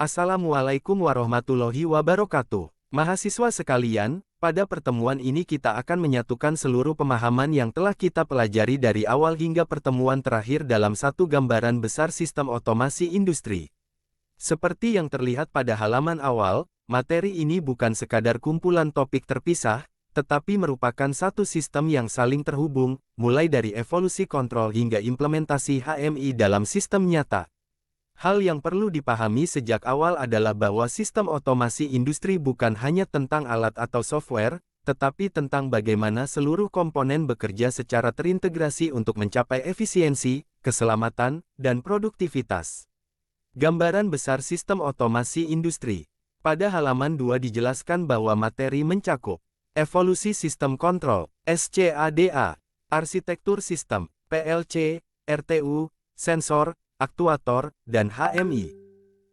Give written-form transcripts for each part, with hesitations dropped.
Assalamualaikum warahmatullahi wabarakatuh. Mahasiswa sekalian, pada pertemuan ini kita akan menyatukan seluruh pemahaman yang telah kita pelajari dari awal hingga pertemuan terakhir dalam satu gambaran besar sistem otomasi industri. Seperti yang terlihat pada halaman awal, materi ini bukan sekadar kumpulan topik terpisah, tetapi merupakan satu sistem yang saling terhubung, mulai dari evolusi kontrol hingga implementasi HMI dalam sistem nyata. Hal yang perlu dipahami sejak awal adalah bahwa sistem otomasi industri bukan hanya tentang alat atau software, tetapi tentang bagaimana seluruh komponen bekerja secara terintegrasi untuk mencapai efisiensi, keselamatan, dan produktivitas. Gambaran besar sistem otomasi industri. Pada halaman 2 dijelaskan bahwa materi mencakup evolusi sistem kontrol, SCADA, arsitektur sistem, PLC, RTU, sensor, aktuator, dan HMI.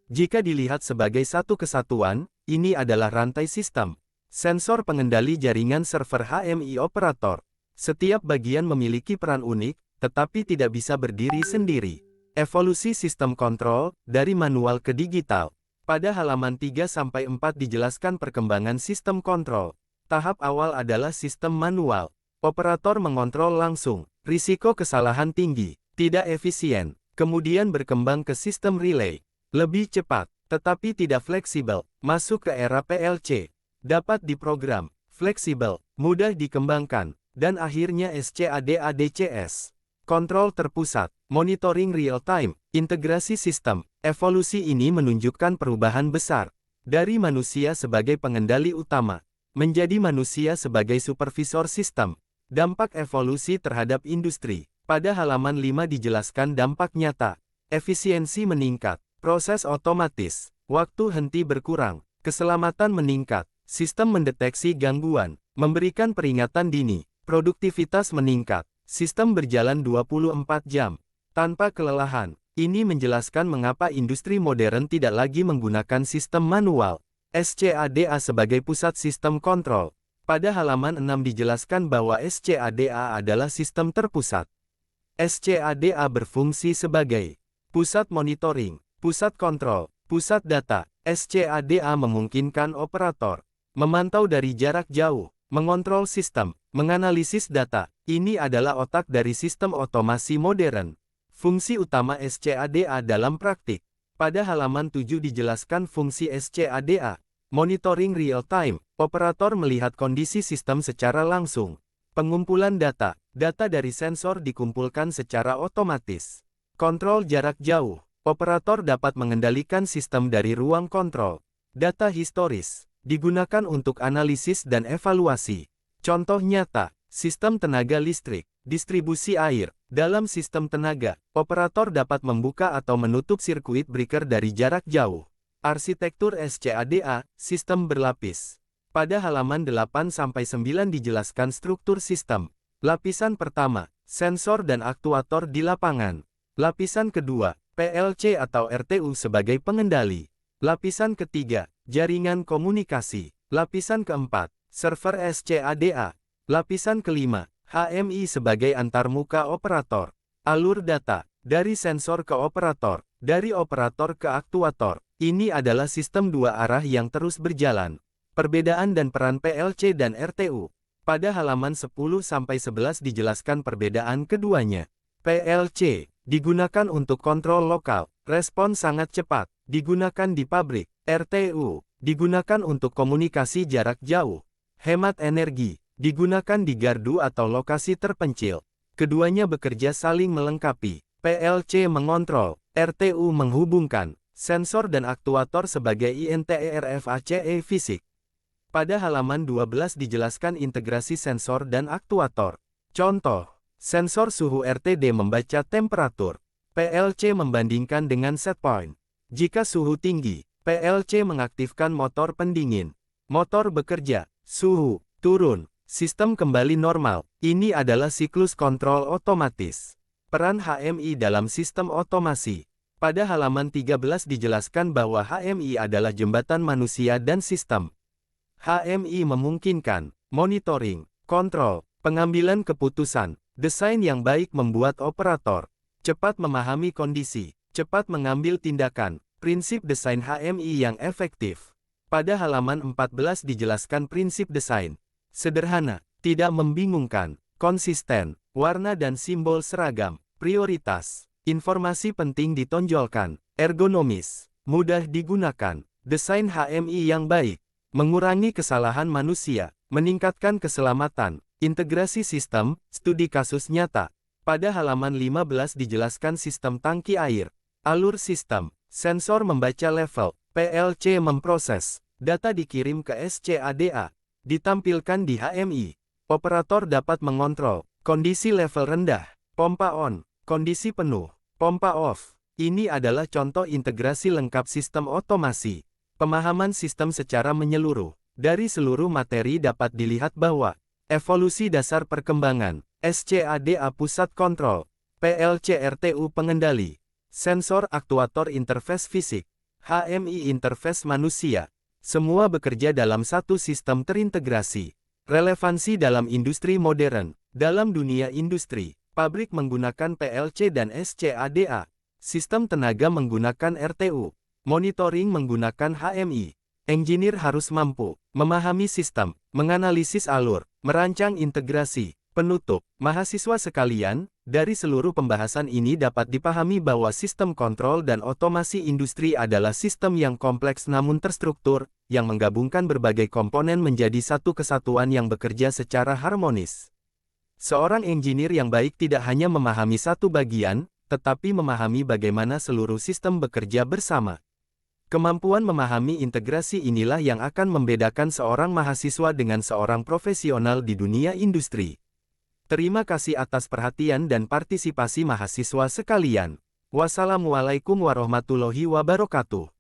Jika dilihat sebagai satu kesatuan, ini adalah rantai sistem. Sensor pengendali jaringan server HMI operator. Setiap bagian memiliki peran unik, tetapi tidak bisa berdiri sendiri. Evolusi sistem kontrol, dari manual ke digital. Pada halaman 3-4 dijelaskan perkembangan sistem kontrol. Tahap awal adalah sistem manual. Operator mengontrol langsung. Risiko kesalahan tinggi, tidak efisien. Kemudian berkembang ke sistem relay. Lebih cepat, tetapi tidak fleksibel. Masuk ke era PLC. Dapat diprogram, fleksibel, mudah dikembangkan. Dan akhirnya SCADA-DCS. Kontrol terpusat, monitoring real-time, integrasi sistem. Evolusi ini menunjukkan perubahan besar. Dari manusia sebagai pengendali utama, menjadi manusia sebagai supervisor sistem. Dampak evolusi terhadap industri. Pada halaman 5 dijelaskan dampak nyata. Efisiensi meningkat, proses otomatis, waktu henti berkurang, keselamatan meningkat, sistem mendeteksi gangguan, memberikan peringatan dini, produktivitas meningkat, sistem berjalan 24 jam, tanpa kelelahan. Ini menjelaskan mengapa industri modern tidak lagi menggunakan sistem manual. SCADA sebagai pusat sistem kontrol. Pada halaman 6 dijelaskan bahwa SCADA adalah sistem terpusat. SCADA berfungsi sebagai pusat monitoring, pusat kontrol, pusat data. SCADA memungkinkan operator memantau dari jarak jauh, mengontrol sistem, menganalisis data. Ini adalah otak dari sistem otomasi modern. Fungsi utama SCADA dalam praktik. Pada halaman 7 dijelaskan fungsi SCADA. Monitoring real time. Operator melihat kondisi sistem secara langsung. Pengumpulan data. Data dari sensor dikumpulkan secara otomatis. Kontrol jarak jauh. Operator dapat mengendalikan sistem dari ruang kontrol. Data historis. Digunakan untuk analisis dan evaluasi. Contoh nyata. Sistem tenaga listrik. Distribusi air. Dalam sistem tenaga, operator dapat membuka atau menutup sirkuit breaker dari jarak jauh. Arsitektur SCADA, sistem berlapis. Pada halaman 8-9 dijelaskan struktur sistem. Lapisan pertama, sensor dan aktuator di lapangan. Lapisan kedua, PLC atau RTU sebagai pengendali. Lapisan ketiga, jaringan komunikasi. Lapisan keempat, server SCADA. Lapisan kelima, HMI sebagai antarmuka operator. Alur data, dari sensor ke operator, dari operator ke aktuator. Ini adalah sistem dua arah yang terus berjalan. Perbedaan dan peran PLC dan RTU. Pada halaman 10-11 dijelaskan perbedaan keduanya. PLC digunakan untuk kontrol lokal, respon sangat cepat, digunakan di pabrik. RTU digunakan untuk komunikasi jarak jauh, hemat energi, digunakan di gardu atau lokasi terpencil. Keduanya bekerja saling melengkapi. PLC mengontrol, RTU menghubungkan, sensor dan aktuator sebagai INTERFACE fisik. Pada halaman 12 dijelaskan integrasi sensor dan aktuator. Contoh, sensor suhu RTD membaca temperatur. PLC membandingkan dengan setpoint. Jika suhu tinggi, PLC mengaktifkan motor pendingin. Motor bekerja, suhu turun, sistem kembali normal. Ini adalah siklus kontrol otomatis. Peran HMI dalam sistem otomasi. Pada halaman 13 dijelaskan bahwa HMI adalah jembatan manusia dan sistem. HMI memungkinkan monitoring, kontrol, pengambilan keputusan. Desain yang baik membuat operator cepat memahami kondisi, cepat mengambil tindakan, Prinsip desain HMI yang efektif. Pada halaman 14 dijelaskan prinsip desain. Sederhana, tidak membingungkan, konsisten, warna dan simbol seragam, prioritas, informasi penting ditonjolkan, ergonomis, mudah digunakan, desain HMI yang baik, mengurangi kesalahan manusia, meningkatkan keselamatan, integrasi sistem, studi kasus nyata. Pada halaman 15 dijelaskan sistem tangki air, alur sistem, sensor membaca level, PLC memproses, data dikirim ke SCADA, ditampilkan di HMI. Operator dapat mengontrol, kondisi level rendah, pompa on, kondisi penuh, pompa off. Ini adalah contoh integrasi lengkap sistem otomasi. Pemahaman sistem secara menyeluruh. Dari seluruh materi dapat dilihat bahwa evolusi dasar perkembangan, SCADA pusat kontrol, PLC RTU pengendali, sensor aktuator interface fisik, HMI interface manusia, semua bekerja dalam satu sistem terintegrasi. Relevansi dalam industri modern. Dalam dunia industri, pabrik menggunakan PLC dan SCADA, sistem tenaga menggunakan RTU, monitoring menggunakan HMI. Engineer harus mampu memahami sistem, menganalisis alur, merancang integrasi. Penutup, mahasiswa sekalian, dari seluruh pembahasan ini dapat dipahami bahwa sistem kontrol dan otomasi industri adalah sistem yang kompleks namun terstruktur, yang menggabungkan berbagai komponen menjadi satu kesatuan yang bekerja secara harmonis. Seorang engineer yang baik tidak hanya memahami satu bagian, tetapi memahami bagaimana seluruh sistem bekerja bersama. Kemampuan memahami integrasi inilah yang akan membedakan seorang mahasiswa dengan seorang profesional di dunia industri. Terima kasih atas perhatian dan partisipasi mahasiswa sekalian. Wassalamualaikum warahmatullahi wabarakatuh.